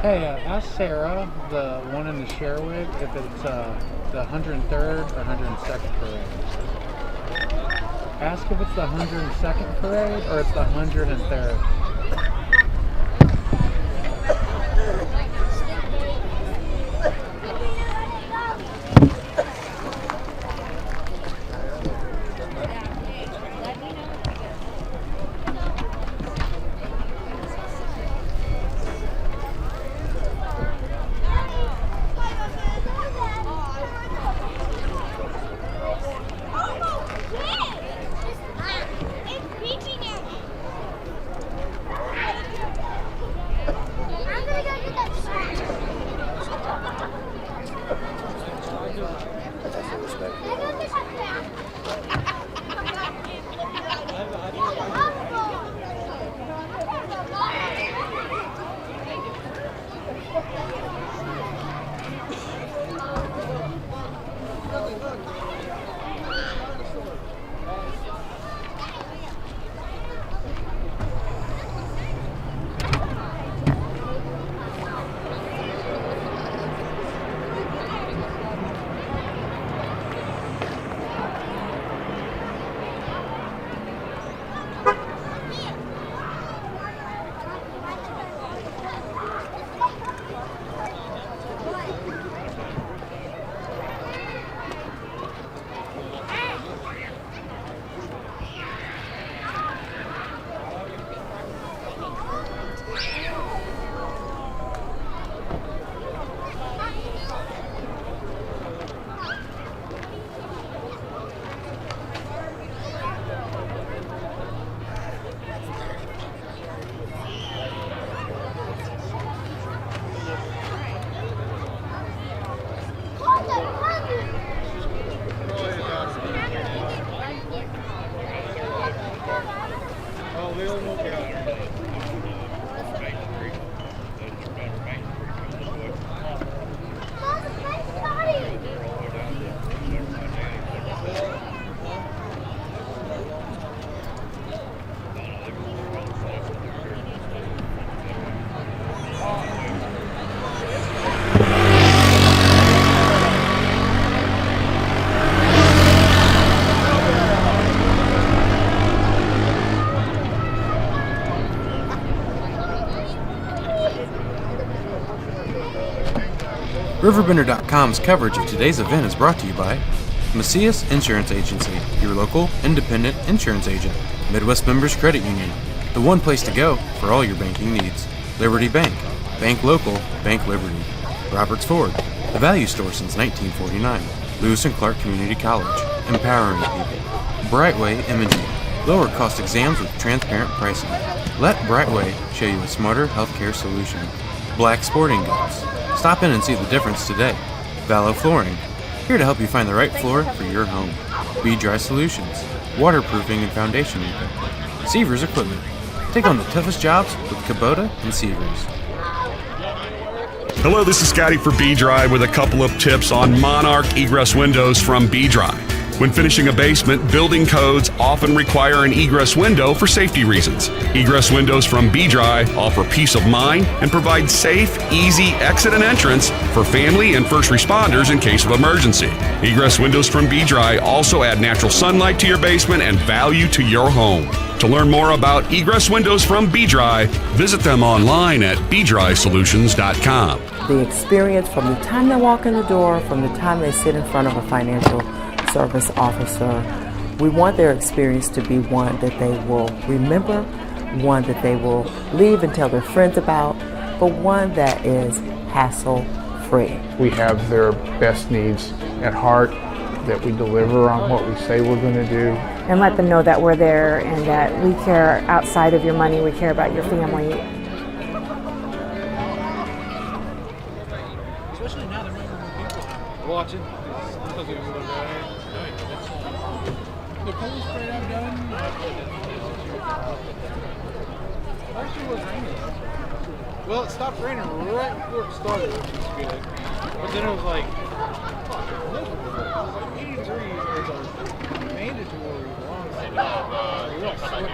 Hey, ask Sarah, the one in the Sherwood, if it's the 103rd or 102nd parade. Ask if it's the 102nd parade or it's the 103rd. RiverBender.com's coverage of today's event is brought to you by Macias Insurance Agency, your local, independent insurance agent. Midwest Members Credit Union, the one place to go for all your banking needs. Liberty Bank, bank local, bank Liberty. Roberts Ford, the value store since 1949. Lewis and Clark Community College, empowering people. Brightway Imaging, lower cost exams with transparent pricing. Let Brightway show you a smarter healthcare solution. Black Sporting Goods, stop in and see the difference today. Vallow Flooring, here to help you find the right floor for your home. B-Dry Solutions, waterproofing and foundation repair. Seavers Equipment, take on the toughest jobs with Kubota and Seavers. Hello, this is Scotty for B-Dry with a couple of tips on Monarch egress windows from B-Dry. When finishing a basement, building codes often require an egress window for safety reasons. Egress windows from B-Dry offer peace of mind and provide safe, easy exit and entrance for family and first responders in case of emergency. Egress windows from B-Dry also add natural sunlight to your basement and value to your home. To learn more about egress windows from B-Dry, visit them online at bdrysolutions.com. The experience from the time they walk in the door, from the time they sit in front of a financial service officer, we want their experience to be one that they will remember, one that they will leave and tell their friends about, but one that is hassle-free. We have their best needs at heart, that we deliver on what we say we're going to do. And let them know that we're there and that we care outside of your money, we care about your family. Especially now that people watching. The coolest parade I've done last year was raining. Well, it stopped raining right before it started, which was good. But then it was like 80 degrees was our mandatory long side.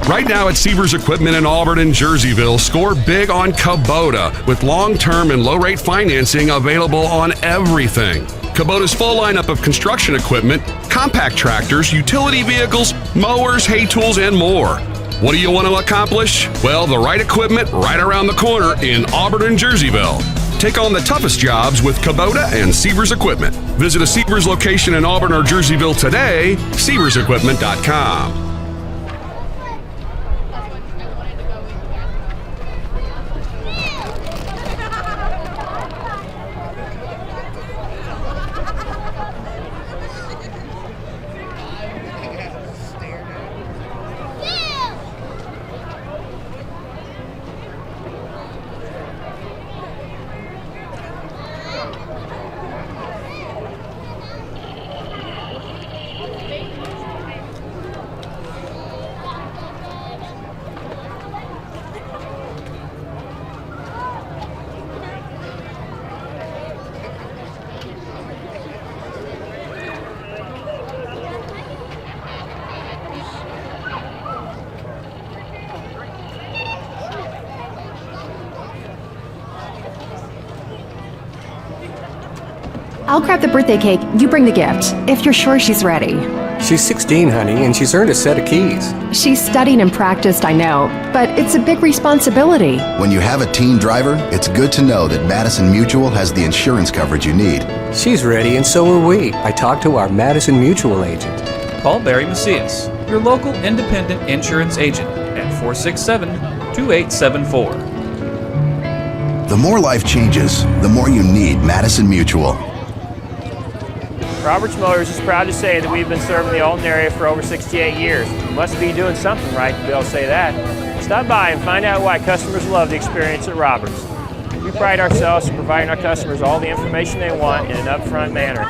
Right now at Sievers Equipment in Auburn and Jerseyville, score big on Kubota with long-term and low-rate financing available on everything. Kubota's full lineup of construction equipment, compact tractors, utility vehicles, mowers, hay tools, and more. What do you want to accomplish? Well, the right equipment right around the corner in Auburn and Jerseyville. Take on the toughest jobs with Kubota and Sievers Equipment. Visit a Sievers location in Auburn or Jerseyville today, RiverBender.com. I'll grab the birthday cake, you bring the gift, if you're sure she's ready. She's 16, honey, and she's earned a set of keys. She's studied and practiced, I know, but it's a big responsibility. When you have a teen driver, it's good to know that Madison Mutual has the insurance coverage you need. She's ready, and so are we. I talked to our Madison Mutual agent. Call Barry Macias, your local independent insurance agent, at 467-2874. The more life changes, the more you need Madison Mutual. Roberts Motors is proud to say that we've been serving the Alton area for over 68 years. We must be doing something right to be able to say that. Stop by and find out why customers love the experience at Roberts. We pride ourselves in providing our customers all the information they want in an upfront manner,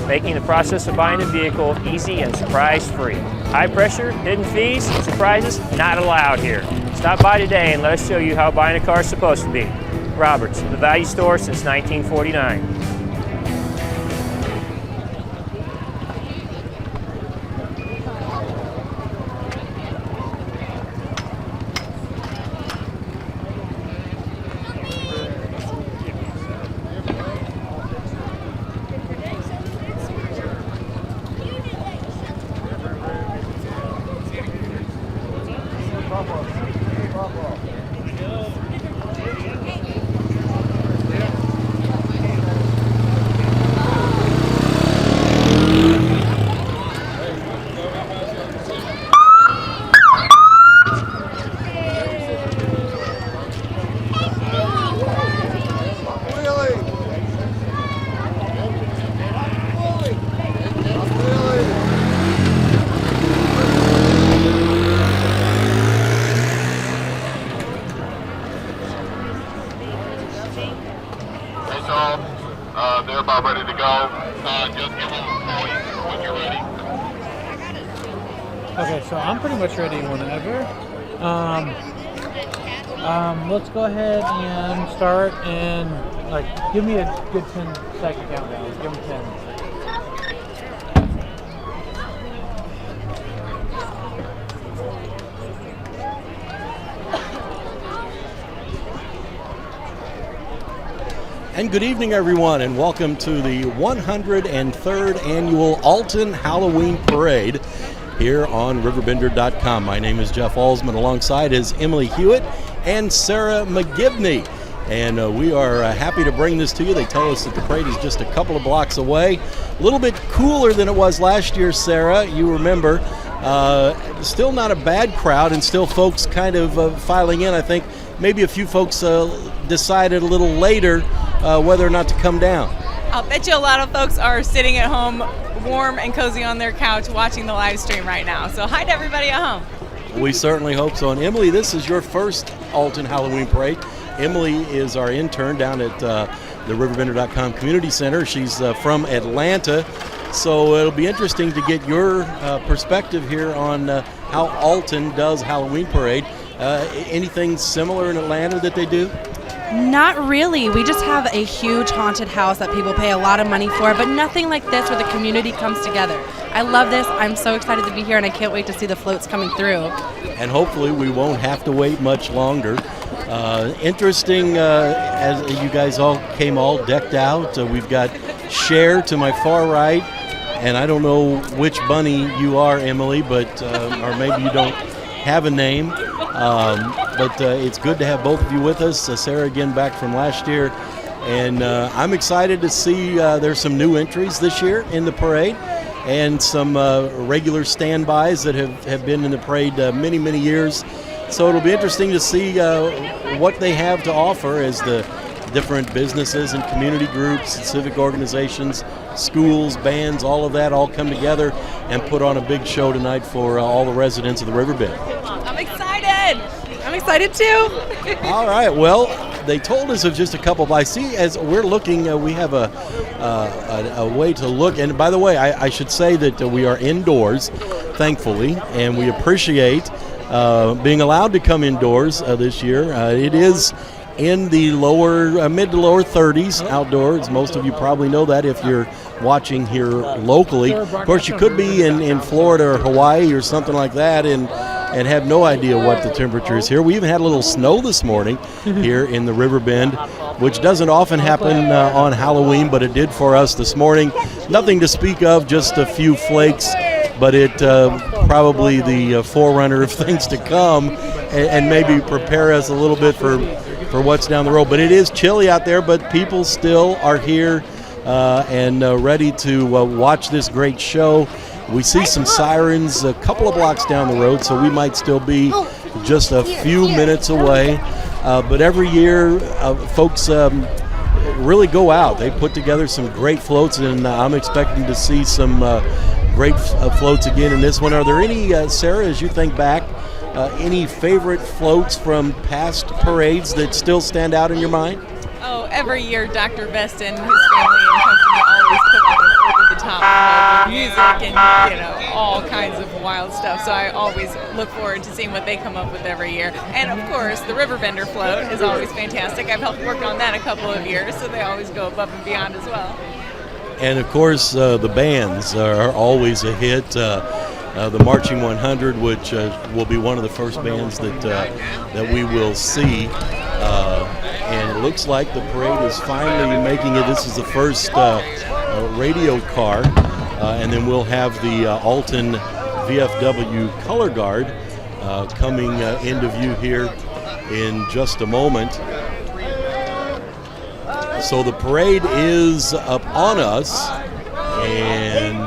making the process of buying a vehicle easy and surprise-free. High pressure, hidden fees, surprises, not allowed here. Stop by today and let us show you how buying a car is supposed to be. Roberts, the value store since 1949. They're about ready to go. Just give them a call when you're ready. Okay, so I'm pretty much ready whenever. Let's go ahead and start and give me a good 10-second countdown. Give me 10. And good evening, everyone, and welcome to the 103rd Annual Alton Halloween Parade here on RiverBender.com. My name is Jeff Alsman. Alongside is Emily Hewitt and Sarah McGivney. And we are happy to bring this to you. They tell us that the parade is just a couple of blocks away. A little bit cooler than it was last year, Sarah. You remember. Still not a bad crowd, and still folks kind of filing in. I think maybe a few folks decided a little later whether or not to come down. I'll bet you a lot of folks are sitting at home warm and cozy on their couch watching the live stream right now. So hi to everybody at home. We certainly hope so. And Emily, this is your first Alton Halloween Parade. Emily is our intern down at the RiverBender.com Community Center. She's from Atlanta. So it'll be interesting to get your perspective here on how Alton does Halloween Parade. Anything similar in Atlanta that they do? Not really. We just have a huge haunted house that people pay a lot of money for, but nothing like this where the community comes together. I love this. I'm so excited to be here, and I can't wait to see the floats coming through. And hopefully we won't have to wait much longer. Interesting, as you guys all came all decked out. We've got Cher to my far right, and I don't know which bunny you are, Emily, but or maybe you don't have a name. But it's good to have both of you with us. Sarah again back from last year. And I'm excited to see there's some new entries this year in the parade and some regular standbys that have been in the parade many, many years. So it'll be interesting to see what they have to offer as the different businesses and community groups and civic organizations, schools, bands, all of that all come together and put on a big show tonight for all the residents of the Riverbend. I'm excited. I'm excited too. All right. Well, they told us of just a couple. But I see as we're looking, we have a way to look. And by the way, I should say that we are indoors, thankfully, and we appreciate being allowed to come indoors this year. It is in the mid to lower 30s outdoors. Most of you probably know that if you're watching here locally. Of course, you could be in Florida or Hawaii or something like that and have no idea what the temperature is here. We even had a little snow this morning here in the Riverbend, which doesn't often happen on Halloween, but it did for us this morning. Nothing to speak of, just a few flakes, but it probably the forerunner of things to come and maybe prepare us a little bit for what's down the road. But it is chilly out there, but people still are here and ready to watch this great show. We see some sirens a couple of blocks down the road, so we might still be just a few minutes away. But every year, folks really go out. They put together some great floats, and I'm expecting to see some great floats again in this one. Are there any, Sarah, as you think back, any favorite floats from past parades that still stand out in your mind? Oh, every year Dr. Best and his family and company always put on an over-the-top music and, all kinds of wild stuff. So I always look forward to seeing what they come up with every year. And, of course, the RiverBender float is always fantastic. I've helped work on that a couple of years, so they always go above and beyond as well. And, of course, the bands are always a hit. The Marching 100, which will be one of the first bands that we will see. And it looks like the parade is finally making it. This is the first radio car. And then we'll have the Alton VFW Color Guard coming into view here in just a moment. So the parade is upon us, and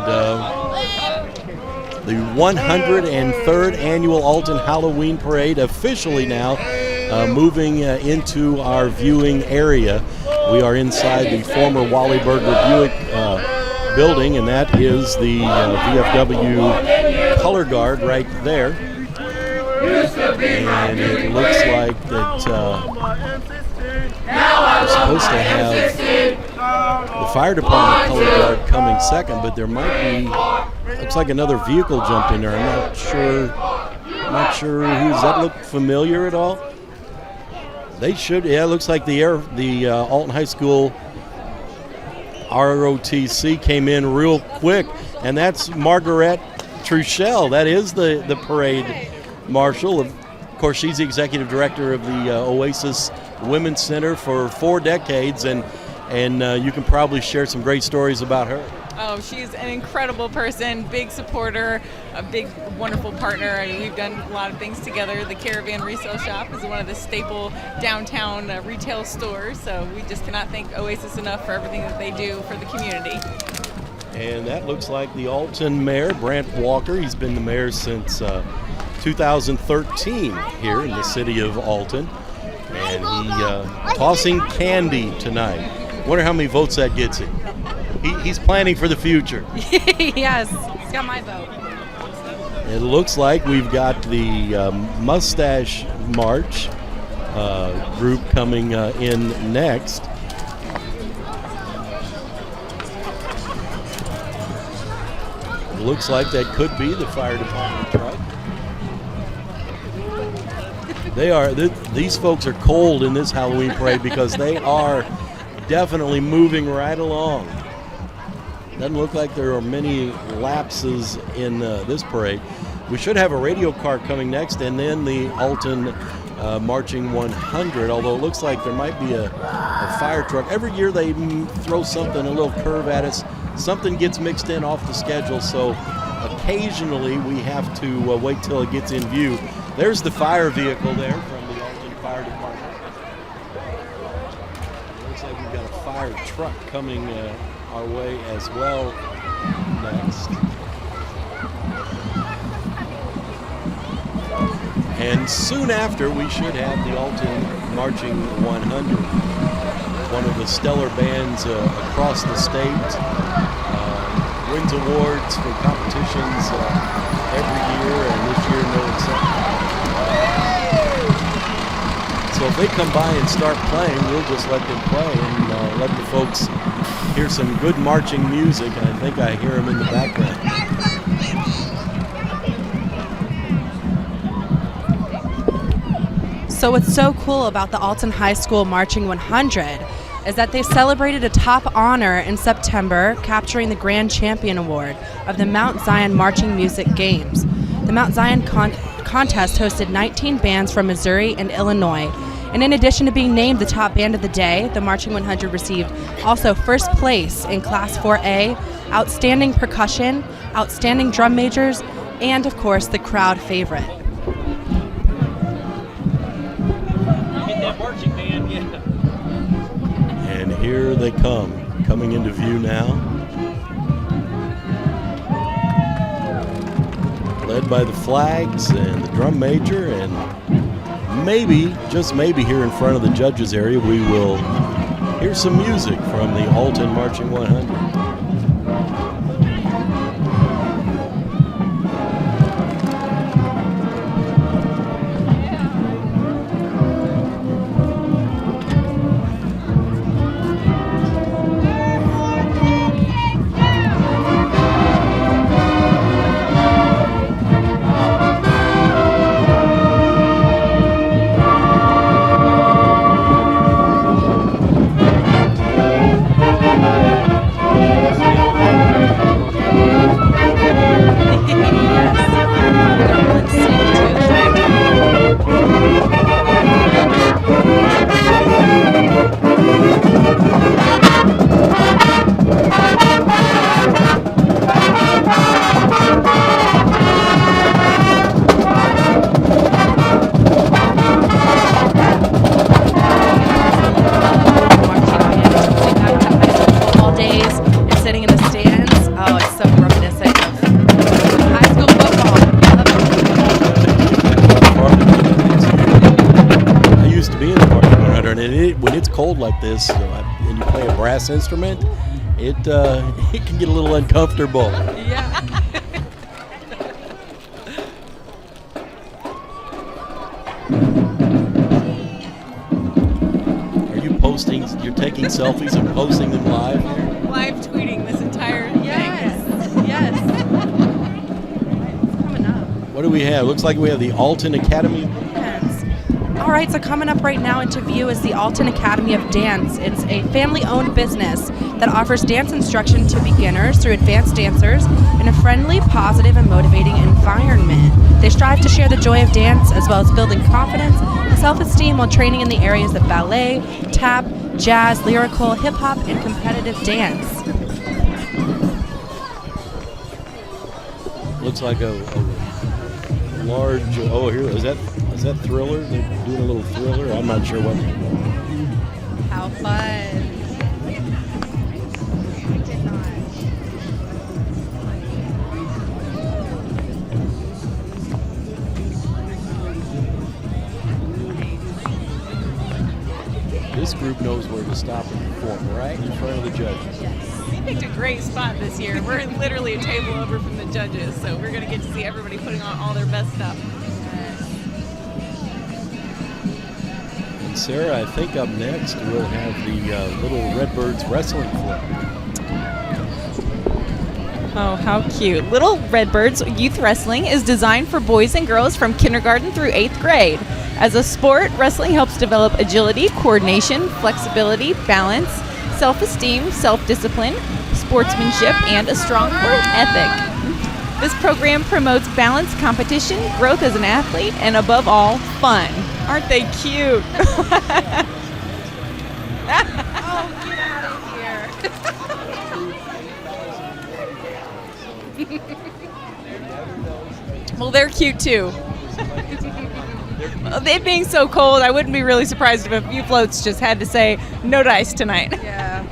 the 103rd Annual Alton Halloween Parade officially now moving into our viewing area. We are inside the former Wally Burger Buick building, and that is the VFW Color Guard right there. And it looks like that we're supposed to have the fire department color guard coming second, but there might be, looks like another vehicle jumped in there. I'm not sure who. Does that look familiar at all? They should. Yeah, it looks like the Alton High School ROTC came in real quick, and that's Margaret Truchell. That is the parade marshal. Of course, she's the executive director of the Oasis Women's Center for 4 decades, and you can probably share some great stories about her. Oh, she's an incredible person, big supporter, a big, wonderful partner. I mean, we've done a lot of things together. The Caravan Resale Shop is one of the staple downtown retail stores, so we just cannot thank Oasis enough for everything that they do for the community. And that looks like the Alton mayor, Brant Walker. He's been the mayor since 2013 here in the city of Alton. And he tossing candy tonight. Wonder how many votes that gets him. He's planning for the future. Yes, he's got my vote. It looks like we've got the Mustache March group coming in next. It looks like that could be the fire department truck. These folks are cold in this Halloween parade because they are definitely moving right along. Doesn't look like there are many lapses in this parade. We should have a radio car coming next, and then the Alton Marching 100, although it looks like there might be a fire truck. Every year they throw something, a little curve at us. Something gets mixed in off the schedule, so occasionally we have to wait till it gets in view. There's the fire vehicle there from the Alton Fire Department. Looks like we've got a fire truck coming our way as well next. And soon after, we should have the Alton Marching 100, one of the stellar bands across the state. Wins awards for competitions every year, and this year no exception. So if they come by and start playing, we'll just let them play and let the folks hear some good marching music, and I think I hear them in the background. So what's so cool about the Alton High School Marching 100 is that they celebrated a top honor in September, capturing the Grand Champion Award of the Mount Zion Marching Music Games. The Mount Zion contest hosted 19 bands from Missouri and Illinois. And in addition to being named the top band of the day, the Marching 100 received also first place in Class 4A, Outstanding Percussion, Outstanding Drum Majors, and of course the crowd favorite. And here they come, coming into view now. Led by the flags and the drum major, and maybe, just maybe here in front of the judges area, we will hear some music from the Alton Marching 100. Like this, and you play a brass instrument, it can get a little uncomfortable. Yeah. Are you posting? You're taking selfies and posting them live? Live tweeting this entire thing. Yes. It's coming up. What do we have? Looks like we have the Alton Academy. All right, so coming up right now into view is the Alton Academy of Dance. It's a family-owned business that offers dance instruction to beginners through advanced dancers in a friendly, positive, and motivating environment. They strive to share the joy of dance as well as building confidence and self-esteem while training in the areas of ballet, tap, jazz, lyrical, hip-hop, and competitive dance. Looks like a large, here, is that Thriller? They're doing a little Thriller? I'm not sure what. How fun. This group knows where to stop and perform, right in front of the judges. Yes. We picked a great spot this year. We're literally a table over from the judges, so we're going to get to see everybody putting on all their best stuff. Sarah, I think up next we'll have the Little Redbirds Wrestling Club. Oh, how cute. Little Redbirds Youth Wrestling is designed for boys and girls from kindergarten through 8th grade. As a sport, wrestling helps develop agility, coordination, flexibility, balance, self-esteem, self-discipline, sportsmanship, and a strong work ethic. This program promotes balanced competition, growth as an athlete, and above all, fun. Aren't they cute? Oh, get out of here. Well, they're cute too. It being so cold, I wouldn't be really surprised if a few floats just had to say, no dice tonight. Yeah.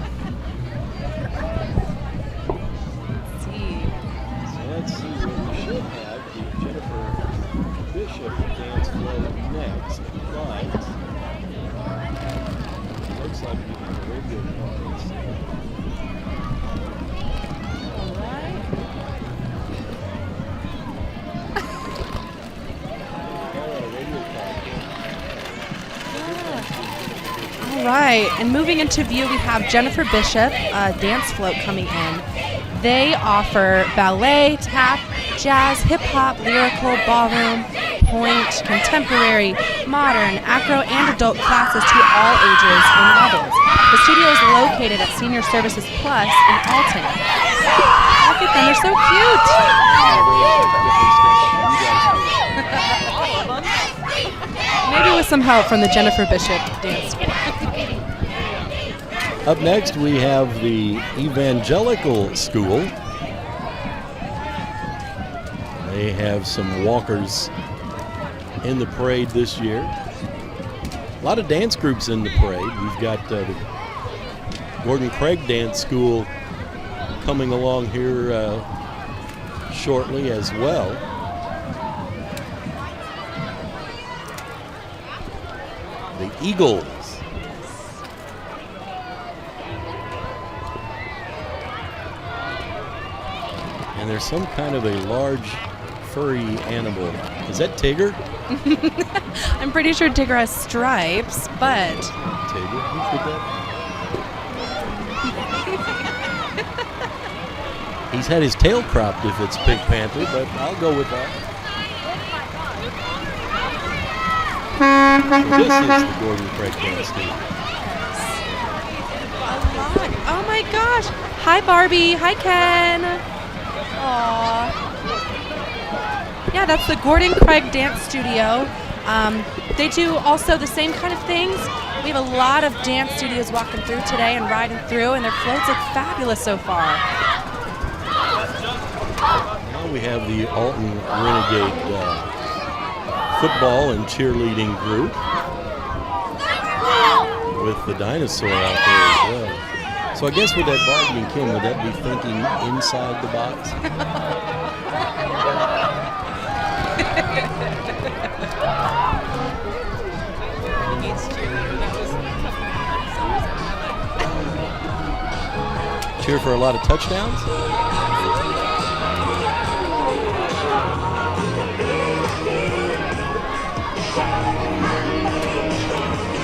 Let's see, we should have the Jennifer Bishop dance float next, but it looks like we have a radio card. All right, and moving into view, we have Jennifer Bishop, dance float coming in. They offer ballet, tap, jazz, hip-hop, lyrical, ballroom, point, contemporary, modern, acro, and adult classes to all ages and levels. The studio is located at Senior Services Plus in Alton. Look at them, they're so cute. Maybe with some help from the Jennifer Bishop dance school. Up next, we have the Evangelical School. They have some walkers in the parade this year. A lot of dance groups in the parade. We've got the Gordon Craig Dance School coming along here shortly as well. The Eagles. And there's some kind of a large furry animal. Is that Tigger? I'm pretty sure Tigger has stripes, but... Tigger? Who did that? He's had his tail cropped if it's Pink Panther, but I'll go with that. So this is the Gordon Craig Dance School. Oh my gosh! Hi Barbie, hi Ken. Aww. Yeah, that's the Gordon Craig Dance Studio. They do also the same kind of things. We have a lot of dance studios walking through today and riding through, and their floats look fabulous so far. Now we have the Alton Renegade football and cheerleading group with the dinosaur out there as well. So I guess with that Barbie and Kim, would that be thinking inside the box? Cheer for a lot of touchdowns?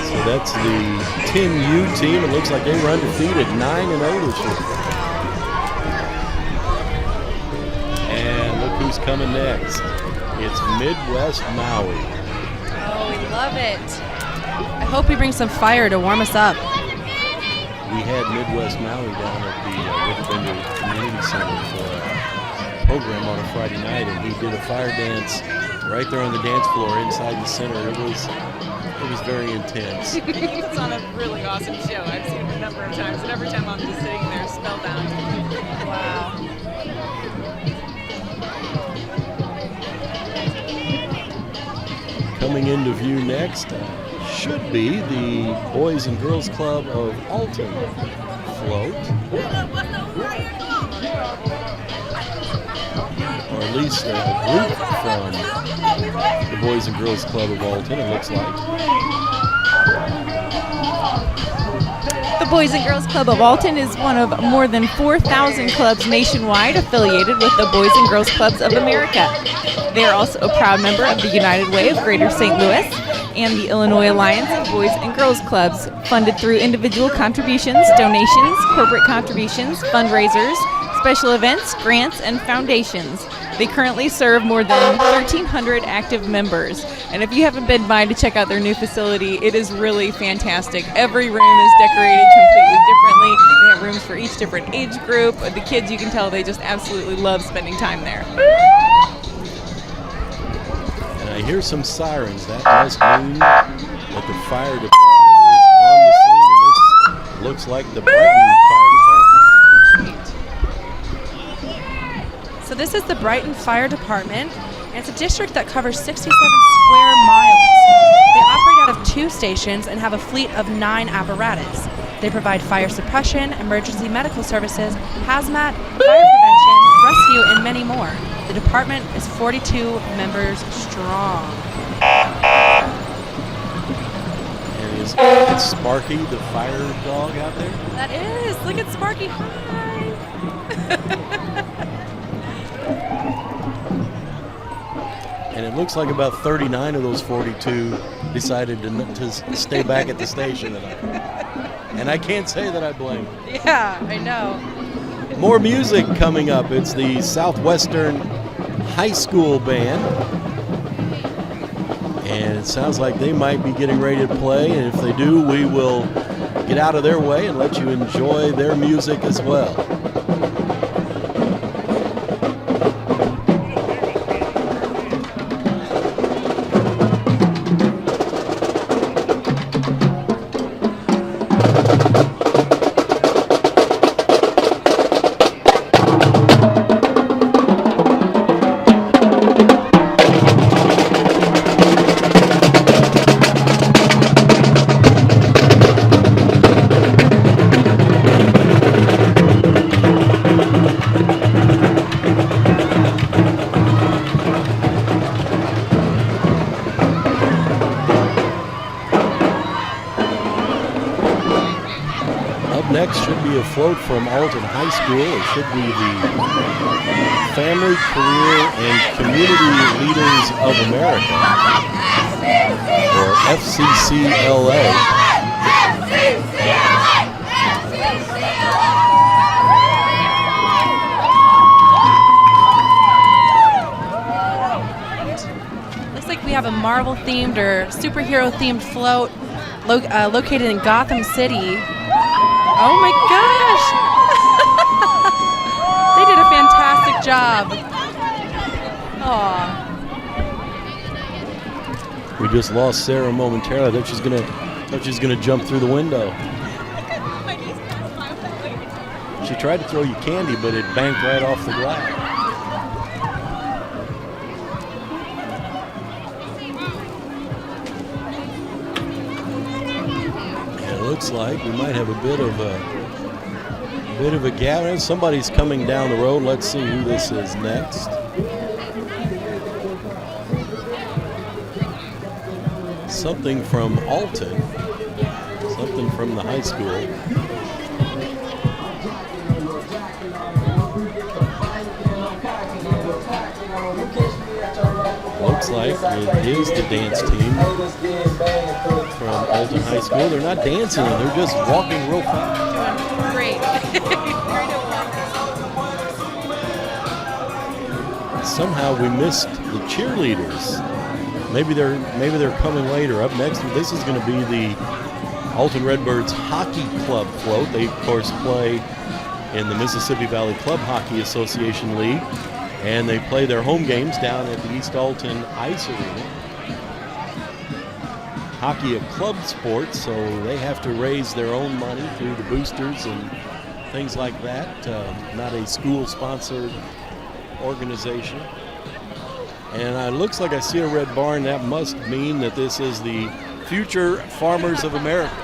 So that's the 10U team. It looks like they were undefeated, 9-0 this year. And look who's coming next. It's Midwest Maui. Oh, we love it. I hope we bring some fire to warm us up. We had Midwest Maui down at the RiverBender Community Center for a program on a Friday night, and he did a fire dance right there on the dance floor inside the center. It was very intense. It's on a really awesome show. I've seen it a number of times, and every time I'm just sitting there spellbound. Wow. Coming into view next should be the Boys and Girls Club of Alton float. Or at least a group from the Boys and Girls Club of Alton, it looks like. The Boys and Girls Club of Alton is one of more than 4,000 clubs nationwide affiliated with the Boys and Girls Clubs of America. They are also a proud member of the United Way of Greater St. Louis and the Illinois Alliance of Boys and Girls Clubs, funded through individual contributions, donations, corporate contributions, fundraisers, special events, grants, and foundations. They currently serve more than 1,300 active members. And if you haven't been by to check out their new facility, it is really fantastic. Every room is decorated completely differently. They have rooms for each different age group. The kids, you can tell they just absolutely love spending time there. And I hear some sirens. That must mean that the fire department is on the scene. And this looks like the Brighton Fire Department. So this is the Brighton Fire Department, and it's a district that covers 67 square miles. They operate out of 2 stations and have a fleet of 9 apparatus. They provide fire suppression, emergency medical services, hazmat, fire prevention, rescue, and many more. The department is 42 members strong. And is Sparky the fire dog out there? That is. Look at Sparky. Hi. And it looks like about 39 of those 42 decided to stay back at the station tonight. And I can't say that I blame them. Yeah, I know. More music coming up. It's the Southwestern High School Band. And it sounds like they might be getting ready to play. And if they do, we will get out of their way and let you enjoy their music as well. Next should be a float from Alton High School. It should be the Family, Career, and Community Leaders of America, or FCCLA. Looks like we have a Marvel-themed or superhero-themed float located in Gotham City. Oh my gosh! They did a fantastic job. Aw. We just lost Sarah momentarily. I thought she's gonna jump through the window. She tried to throw you candy, but it banked right off the glass. Looks like we might have a bit of a gap. Somebody's coming down the road. Let's see who this is next. Something from Alton. Something from the high school. Looks like it is the dance team from Alton High School. They're not dancing, they're just walking real fast. Great. Somehow we missed the cheerleaders. Maybe they're coming later. Up next, this is going to be the Alton Redbirds Hockey Club float. They, of course, play in the Mississippi Valley Club Hockey Association League, and they play their home games down at the East Alton Ice Arena. Hockey a club sport, so they have to raise their own money through the boosters and things like that. Not a school-sponsored organization. And it looks like I see a red barn. That must mean that this is the Future Farmers of America.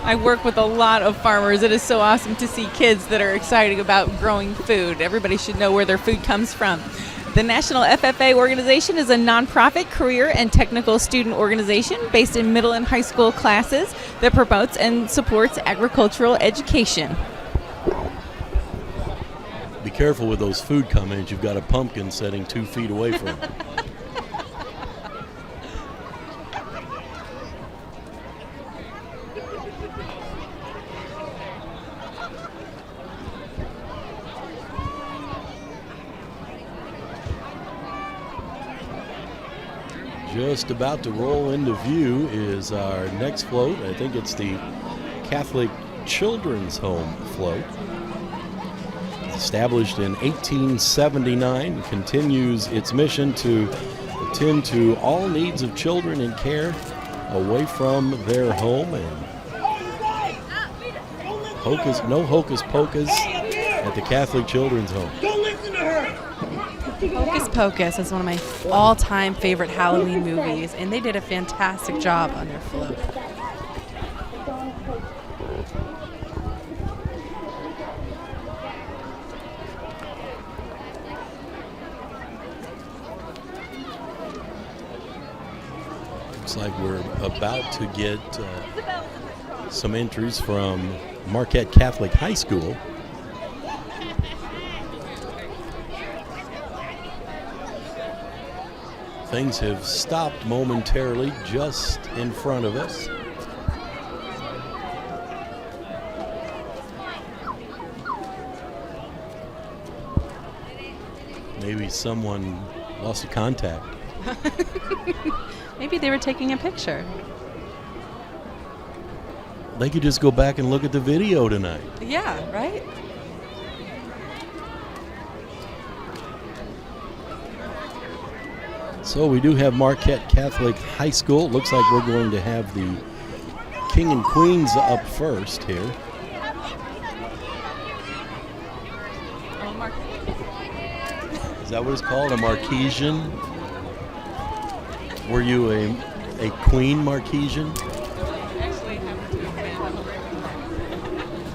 I work with a lot of farmers. It is so awesome to see kids that are excited about growing food. Everybody should know where their food comes from. The National FFA organization is a nonprofit career and technical student organization based in middle and high school classes that promotes and supports agricultural education. Be careful with those food comments. You've got a pumpkin sitting 2 feet away from you. Just about to roll into view is our next float. I think it's the Catholic Children's Home float. Established in 1879, continues its mission to attend to all needs of children in care away from their home. And no hocus pocus at the Catholic Children's Home. Hocus Pocus is one of my all-time favorite Halloween movies, and they did a fantastic job on their float. Looks like we're about to get some entries from Marquette Catholic High School. Things have stopped momentarily just in front of us. Maybe someone lost a contact. Maybe they were taking a picture. They could just go back and look at the video tonight. Yeah, right? So we do have Marquette Catholic High School. Looks like we're going to have the King and Queens up first here. Is that what it's called? A Marquesian? Were you a Queen Marquesian?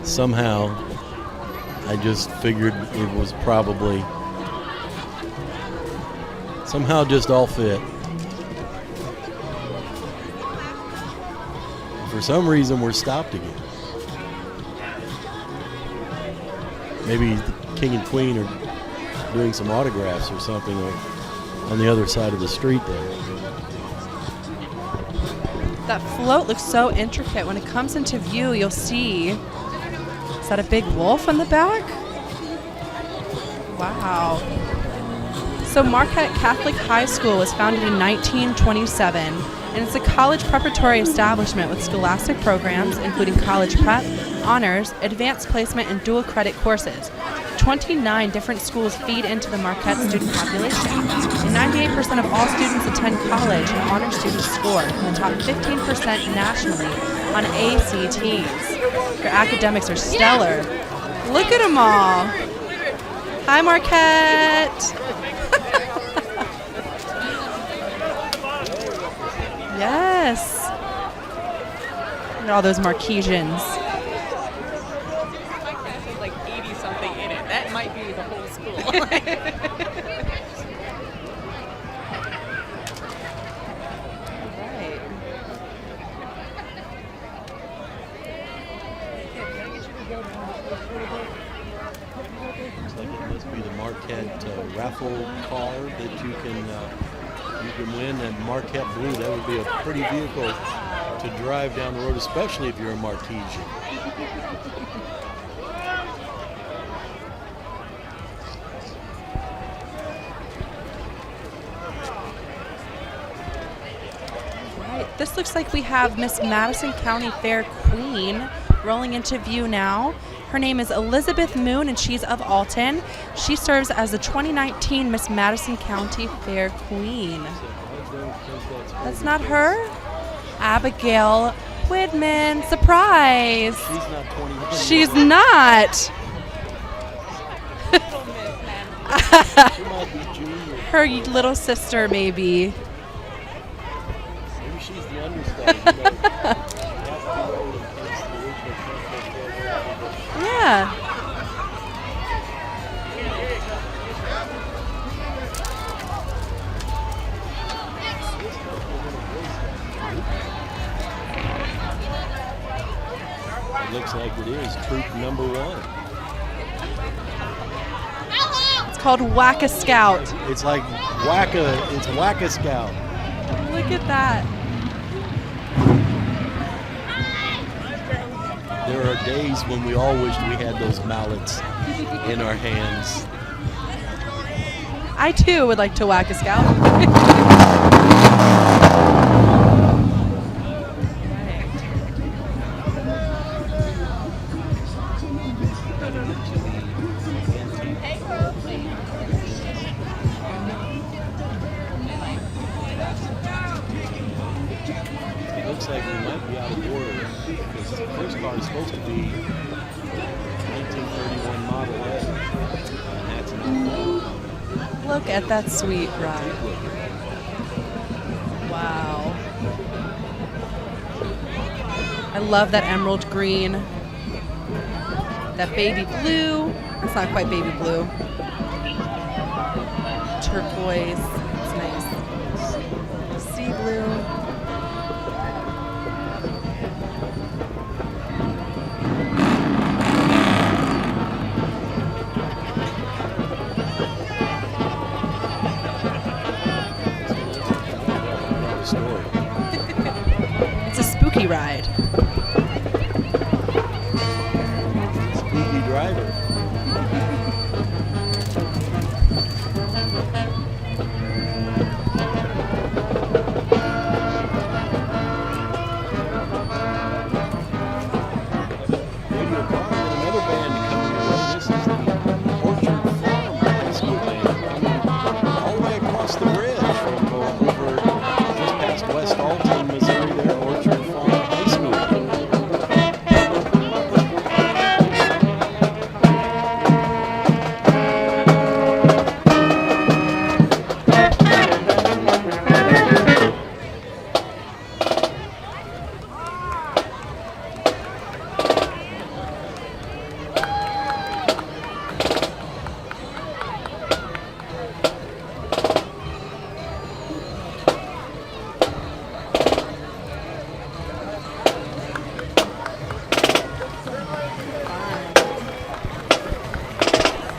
Somehow, I just figured it was probably somehow just all fit. For some reason, we're stopped again. Maybe the King and Queen are doing some autographs or something on the other side of the street there. That float looks so intricate. When it comes into view, you'll see, is that a big wolf on the back? Wow. So Marquette Catholic High School was founded in 1927, and it's a college preparatory establishment with scholastic programs, including college prep, honors, advanced placement, and dual credit courses. 29 different schools feed into the Marquette student population, and 98% of all students attend college, and honor students score in the top 15% nationally on ACTs. Their academics are stellar. Look at them all. Hi, Marquette. Yes. Look at all those Marquesians. Like 80 something in it. That might be the whole school. Right. Looks like it must be the Marquette raffle car that you can win, and Marquette Blue. That would be a pretty vehicle to drive down the road, especially if you're a Marquesian. Right. This looks like we have Miss Madison County Fair Queen rolling into view now. Her name is Elizabeth Moon, and she's of Alton. She serves as the 2019 Miss Madison County Fair Queen. That's not her? Abigail Widman. Surprise! She's not 21. She's not. She might be junior. Her little sister, maybe. Maybe she's the understudy. Yeah. It looks like it is troop number 1. It's called Whack-A-Scout. It's like it's Whack-A-Scout. Look at that. There are days when we all wished we had those mallets in our hands. I too would like to Whack-A-Scout. It looks like we might be out of order because the first car is supposed to be 1931 Model A, and that's not that. Look at that sweet ride. Wow. I love that emerald green. That baby blue. It's not quite baby blue. Turquoise. It's nice. Sea blue. It's a spooky ride. Spooky driver. Another band coming your way. This is the Orchard Farm High School band coming all the way across the bridge from over just past West Alton, Missouri, there, Orchard Farm High School.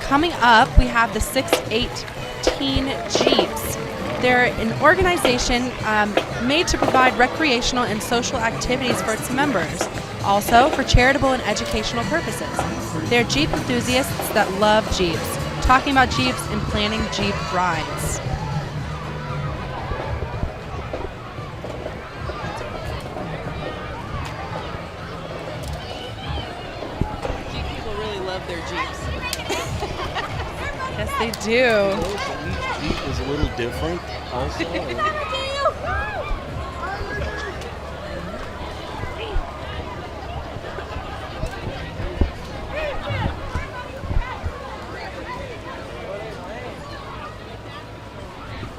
Coming up, we have the 618 Jeeps. They're an organization made to provide recreational and social activities for its members, also for charitable and educational purposes. They're Jeep enthusiasts that love Jeeps, talking about Jeeps and planning Jeep rides. Jeep people really love their Jeeps. Yes, they do. Each Jeep is a little different also.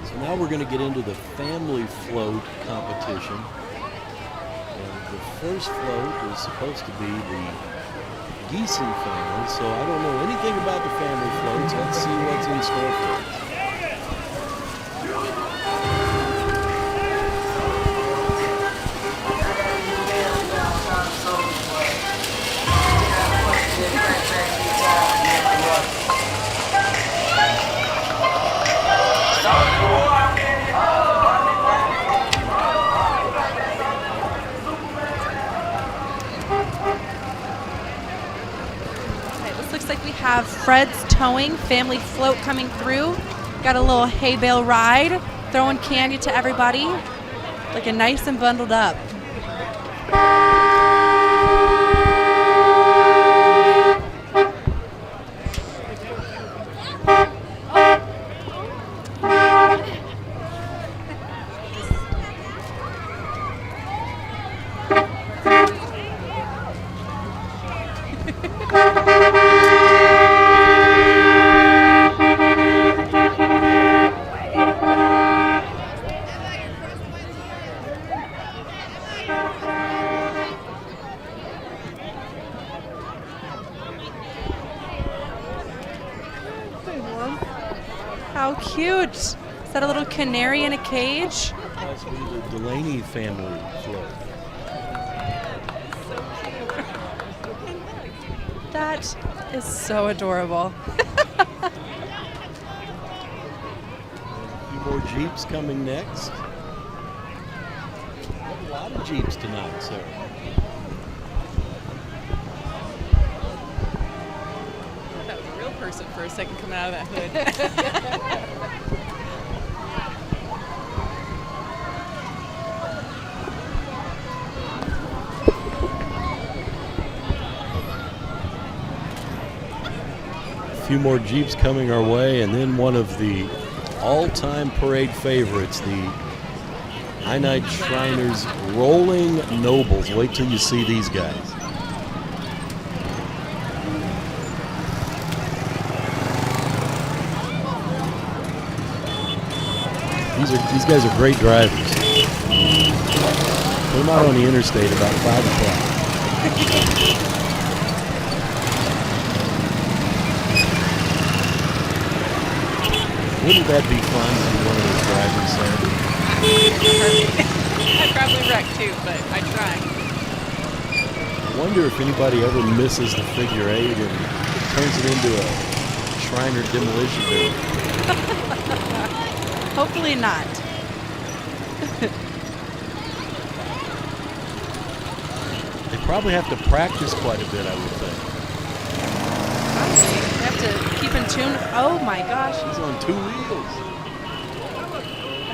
So now we're going to get into the family float competition. And the first float is supposed to be the Geeson family, so I don't know anything about the family floats. Let's see what's in store for us. Looks like we have Fred's Towing family float coming through. Got a little hay bale ride, throwing candy to everybody, looking nice and bundled up. How cute! Is that a little canary in a cage? Must be the Delaney family float. That is so adorable. A few more Jeeps coming next. A lot of Jeeps tonight, sir. That was a real person for a second coming out of that hood. few more Jeeps coming our way, and then one of the all-time parade favorites, the I-Night Shriners Rolling Nobles. Wait till you see these guys. These guys are great drivers. Put them out on the interstate about 5 o'clock. Wouldn't that be fun to be one of those drivers, Sam? I'd probably wreck too, but I try. I wonder if anybody ever misses the figure 8 and turns it into a Shriner demolition derby. Hopefully not. They probably have to practice quite a bit, I would think. Honestly, you have to keep in tune. Oh my gosh. He's on 2 wheels.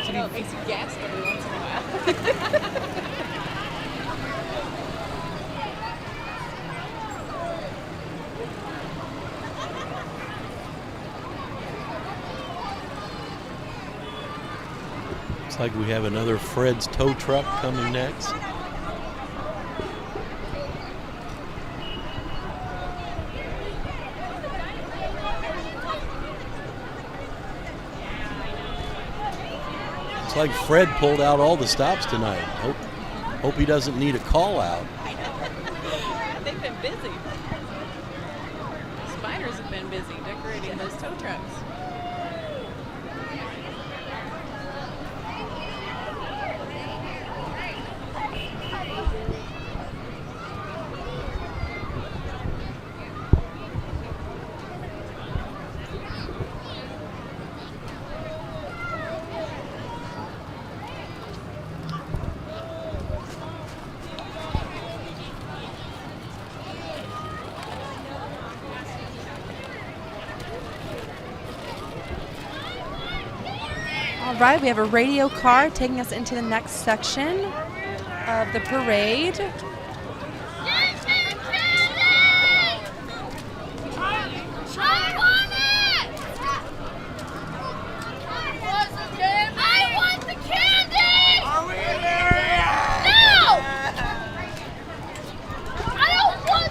I know, it makes you gasp every once in a while. Looks like we have another Fred's tow truck coming next. Looks like Fred pulled out all the stops tonight. Hope he doesn't need a call out. They've been busy. Spiders have been busy decorating those tow trucks. All right, we have a radio car taking us into the next section of the parade.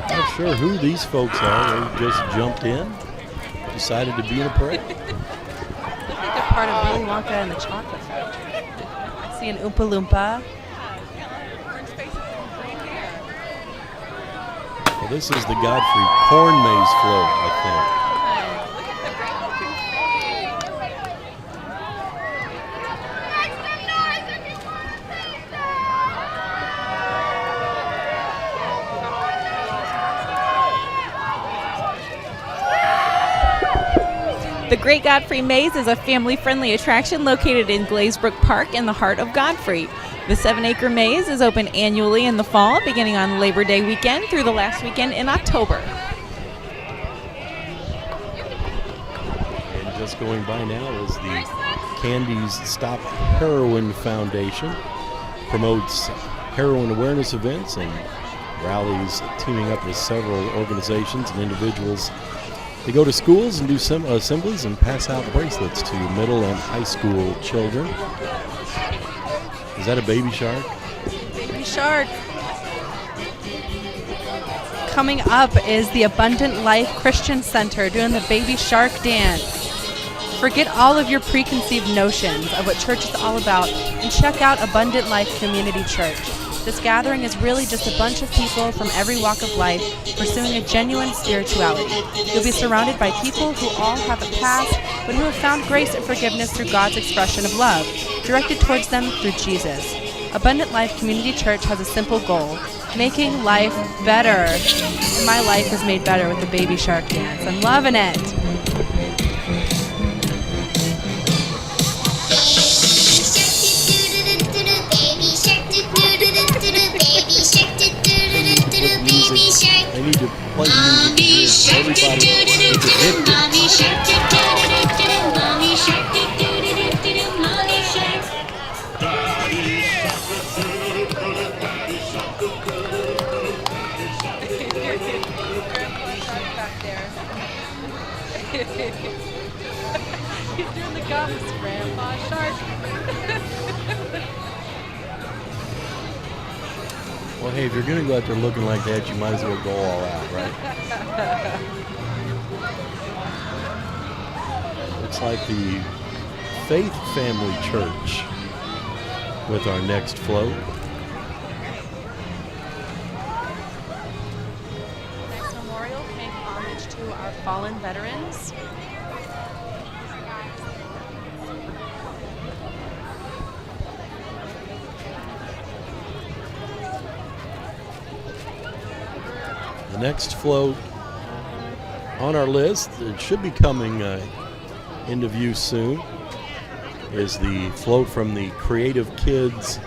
Not sure who these folks are. They just jumped in, decided to be in a parade. Part of Willy Wonka and the Chocolate Factory. I see an Oompa Loompa. Well, this is the Godfrey Corn Maze float, I think. The Great Godfrey Maze is a family-friendly attraction located in Glazebrook Park in the heart of Godfrey. The 7-acre maze is open annually in the fall, beginning on Labor Day weekend through the last weekend in October. And just going by now is the Candy's Stop Heroin Foundation. Promotes heroin awareness events and rallies, teaming up with several organizations and individuals. They go to schools and do assemblies and pass out bracelets to middle and high school children. Is that a baby shark? Baby shark. Coming up is the Abundant Life Christian Center doing the baby shark dance. Forget all of your preconceived notions of what church is all about and check out Abundant Life Community Church. This gathering is really just a bunch of people from every walk of life pursuing a genuine spirituality. You'll be surrounded by people who all have a past, but who have found grace and forgiveness through God's expression of love, directed towards them through Jesus. Abundant Life Community Church has a simple goal: making life better. And my life is made better with the baby shark dance. I'm loving it. They need to play music. Everybody needs to hit it. He's doing the gums, Grandpa Shark. Well, hey, if you're going to go out there looking like that, you might as well go all out, right? Looks like the Faith Family Church with our next float. Next memorial paying homage to our fallen veterans. The next float on our list, it should be coming into view soon, is the float from the Creative Kids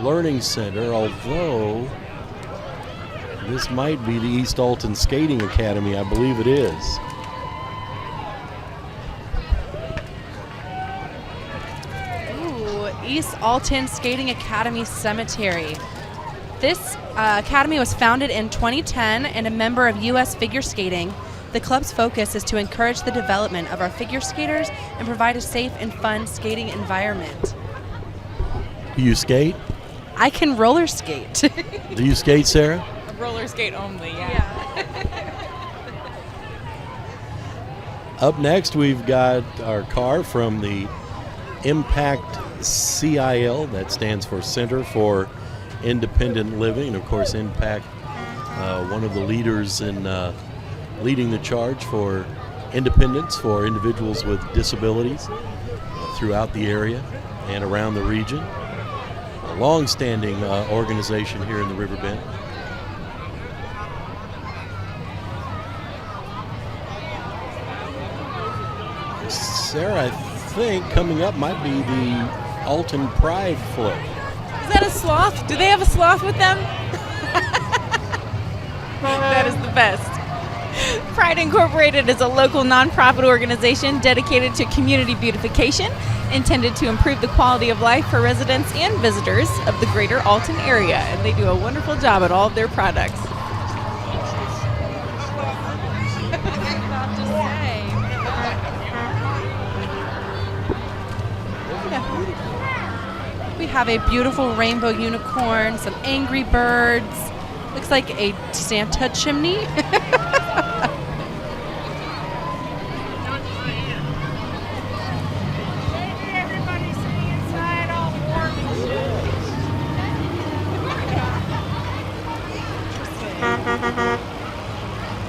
Learning Center, although this might be the East Alton Skating Academy. I believe it is. Ooh, East Alton Skating Academy Cemetery. This academy was founded in 2010 and a member of U.S. Figure Skating. The club's focus is to encourage the development of our figure skaters and provide a safe and fun skating environment. Do you skate? I can roller skate. Do you skate, Sarah? Roller skate only, yeah. Up next, we've got our car from the Impact CIL, that stands for Center for Independent Living. Of course, Impact, one of the leaders in leading the charge for independence for individuals with disabilities throughout the area and around the region. A long-standing organization here in the River Bend. Sarah, I think coming up might be the Alton Pride float. Is that a sloth? Do they have a sloth with them? That is the best. Pride Incorporated is a local nonprofit organization dedicated to community beautification, intended to improve the quality of life for residents and visitors of the greater Alton area, and they do a wonderful job at all of their products. We have a beautiful rainbow unicorn, some angry birds. Looks like a Santa chimney.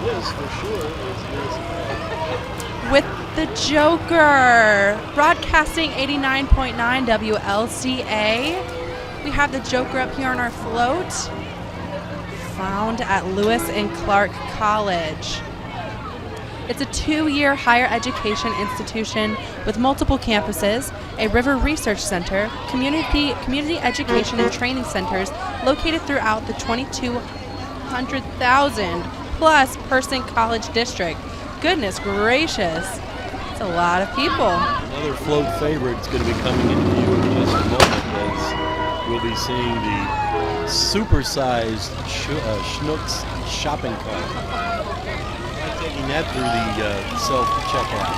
Yes, for sure. With the Joker, broadcasting 89.9 WLCA. We have the Joker up here on our float, found at Lewis and Clark College. It's a 2-year higher education institution with multiple campuses, a river research center, community education and training centers located throughout the 2,200,000 plus person college district. Goodness gracious, it's a lot of people. Another float favorite is going to be coming into view in just a moment, as we'll be seeing the supersized Schnucks shopping cart. I'm taking that through the self-checkout.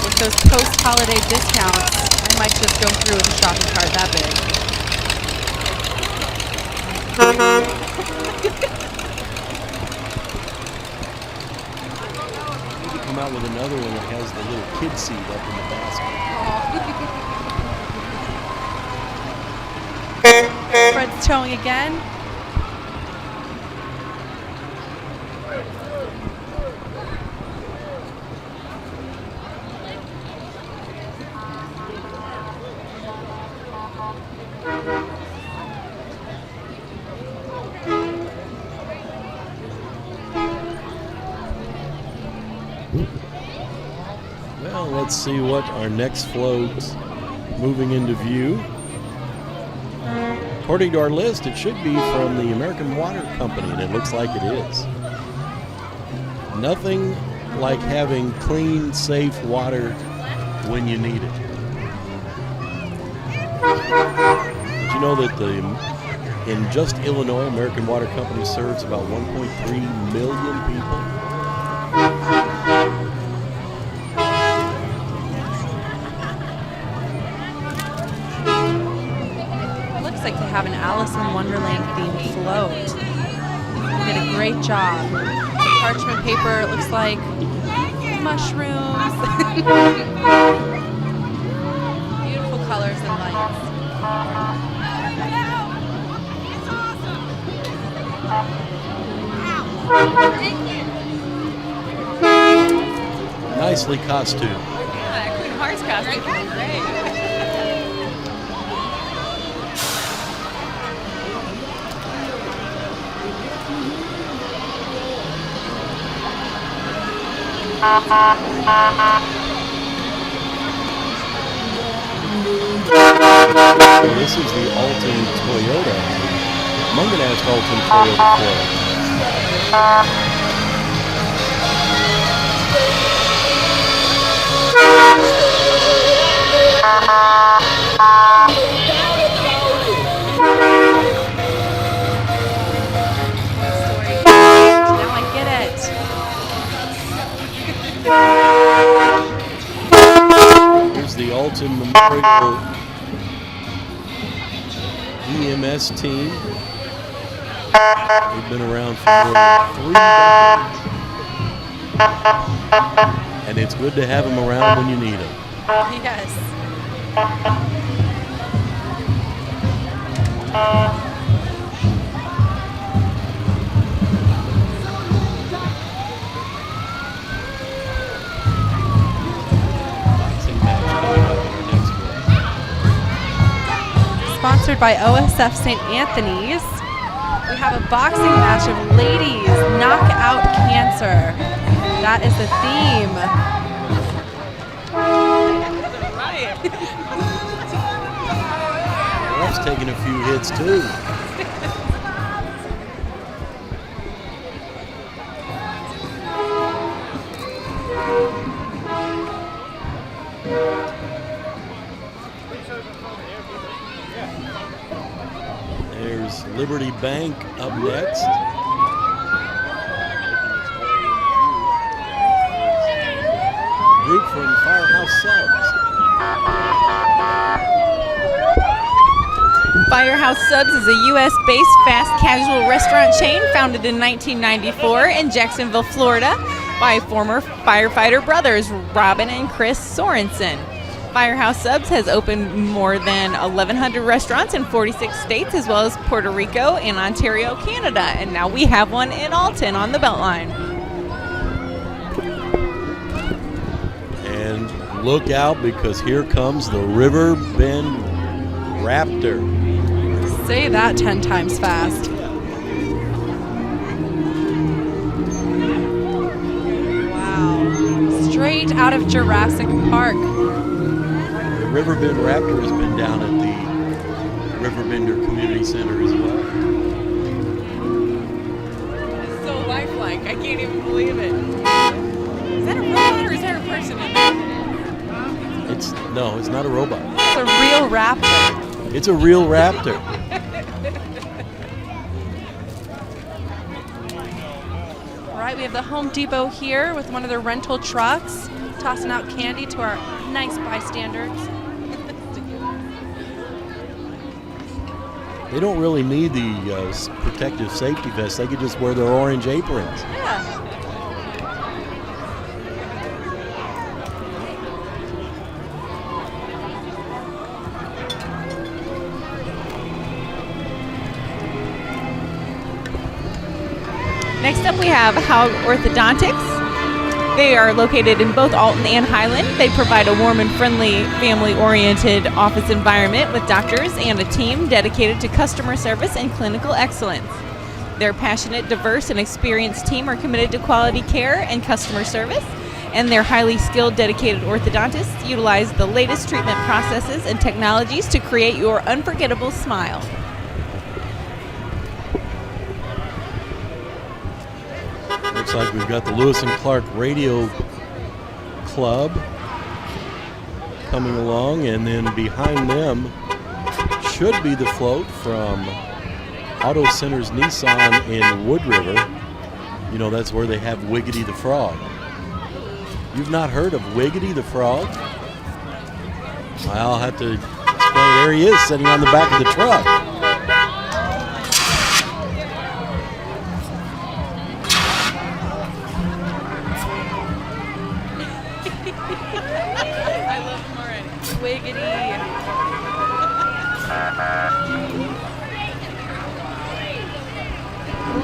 With those post-holiday discounts, I might just go through with a shopping cart that big. Maybe come out with another one that has the little kid seat up in the basket. Fred's towing again. Well, let's see what our next float's moving into view. According to our list, it should be from the American Water Company, and it looks like it is. Nothing like having clean, safe water when you need it. Did you know that in just Illinois, American Water Company serves about 1.3 million people? It looks like they have an Alice in Wonderland themed float. They did a great job. The parchment paper, it looks like mushrooms. Beautiful colors and lights. Nicely costumed. Yeah, Queen Heart's costume is great. This is the Alton Toyota. Munganast Alton Toyota float. Now I get it. Here's the Alton Memorial EMS team. They've been around for more than 3 decades. And it's good to have them around when you need them. Yes. Sponsored by OSF St. Anthony's, we have a boxing match of ladies knock out cancer. That is the theme. Ref's taking a few hits too. There's Liberty Bank up next. Group from Firehouse Subs. Firehouse Subs is a U.S.-based fast casual restaurant chain founded in 1994 in Jacksonville, Florida by former firefighter brothers Robin and Chris Sorensen. Firehouse Subs has opened more than 1,100 restaurants in 46 states as well as Puerto Rico and Ontario, Canada. And now we have one in Alton on the Beltline. And look out because here comes the RiverBend Raptor. Say that 10 times fast. Wow. Straight out of Jurassic Park. The RiverBend Raptor has been down at the RiverBender Community Center as well. It's so lifelike. I can't even believe it. Is that a robot or is that a person? No, it's not a robot. It's a real raptor. It's a real raptor. All right, we have the Home Depot here with one of their rental trucks, tossing out candy to our nice bystanders. They don't really need the protective safety vests. They could just wear their orange aprons. Yeah. Next up we have Howe Orthodontics. They are located in both Alton and Highland. They provide a warm and friendly, family-oriented office environment with doctors and a team dedicated to customer service and clinical excellence. Their passionate, diverse, and experienced team are committed to quality care and customer service, and their highly skilled, dedicated orthodontists utilize the latest treatment processes and technologies to create your unforgettable smile. Looks like we've got the Lewis and Clark Radio Club coming along, and then behind them should be the float from Auto Centers Nissan in Wood River. You know, that's where they have Wiggity the Frog. You've not heard of Wiggity the Frog? I'll have to explain. There he is, sitting on the back of the truck. I love him already. Wiggity.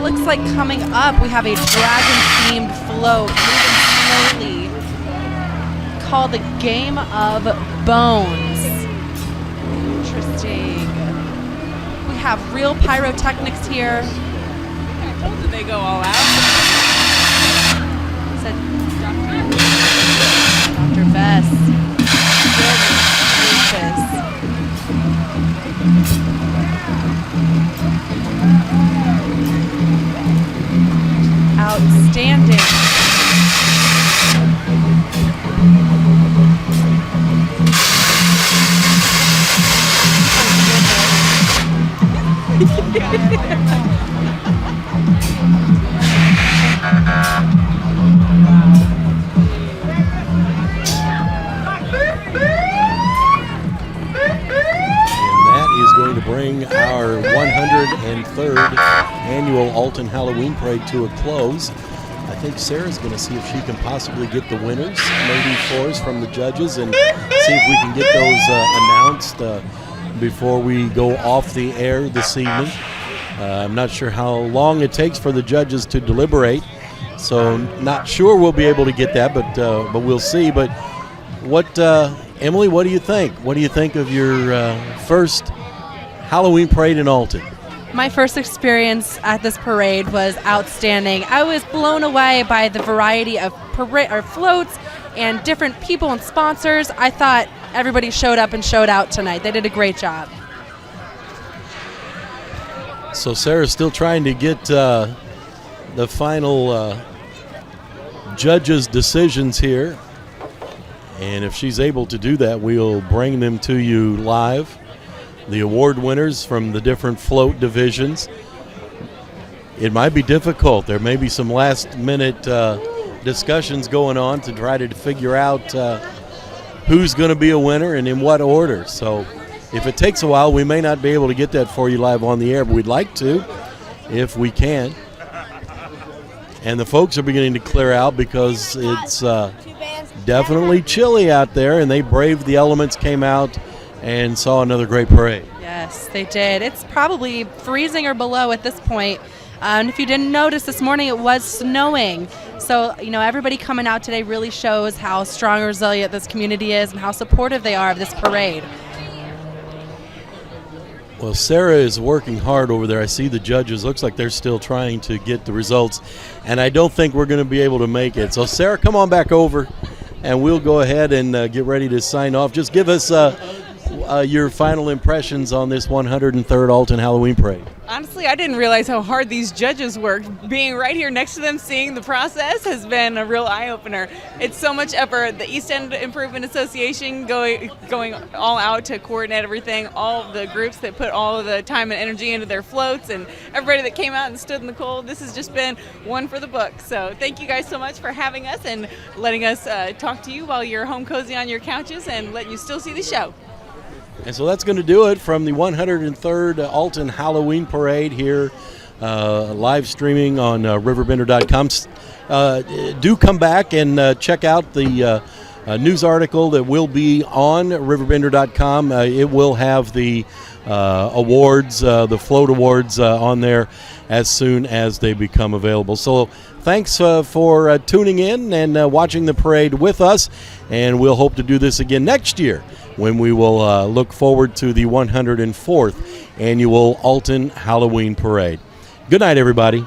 Looks like coming up we have a dragon-themed float moving slowly called the Game of Bones. Interesting. We have real pyrotechnics here. I told you they go all out. Said Dr. Vess. Goodness gracious. Outstanding. Going to bring our 103rd annual Alton Halloween Parade to a close. I think Sarah's going to see if she can possibly get the winners, maybe for us from the judges, and see if we can get those announced before we go off the air this evening. I'm not sure how long it takes for the judges to deliberate, so not sure we'll be able to get that, but we'll see. But what, Emily, what do you think? What do you think of your first Halloween parade in Alton? My first experience at this parade was outstanding. I was blown away by the variety of floats and different people and sponsors. I thought everybody showed up and showed out tonight. They did a great job. So Sarah's still trying to get the final judges' decisions here. And if she's able to do that, we'll bring them to you live. The award winners from the different float divisions. It might be difficult. There may be some last-minute discussions going on to try to figure out who's going to be a winner and in what order. So if it takes a while, we may not be able to get that for you live on the air, but we'd like to if we can. And the folks are beginning to clear out because it's definitely chilly out there, and they braved the elements, came out, and saw another great parade. Yes, they did. It's probably freezing or below at this point. And if you didn't notice, this morning it was snowing. So, you know, everybody coming out today really shows how strong and resilient this community is and how supportive they are of this parade. Well, Sarah is working hard over there. I see the judges. Looks like they're still trying to get the results. And I don't think we're going to be able to make it. So, Sarah, come on back over, and we'll go ahead and get ready to sign off. Just give us your final impressions on this 103rd Alton Halloween Parade. Honestly, I didn't realize how hard these judges work. Being right here next to them, seeing the process has been a real eye-opener. It's so much effort. The East End Improvement Association going all out to coordinate everything, all of the groups that put all of the time and energy into their floats, and everybody that came out and stood in the cold. This has just been one for the book. So thank you guys so much for having us and letting us talk to you while you're home cozy on your couches and letting you still see the show. And so that's going to do it from the 103rd Alton Halloween Parade here, live streaming on RiverBender.com. Do come back and check out the news article that will be on RiverBender.com. It will have the awards, the float awards on there as soon as they become available. So thanks for tuning in and watching the parade with us, and we'll hope to do this again next year, when we will look forward to the 104th annual Alton Halloween Parade. Good night, everybody.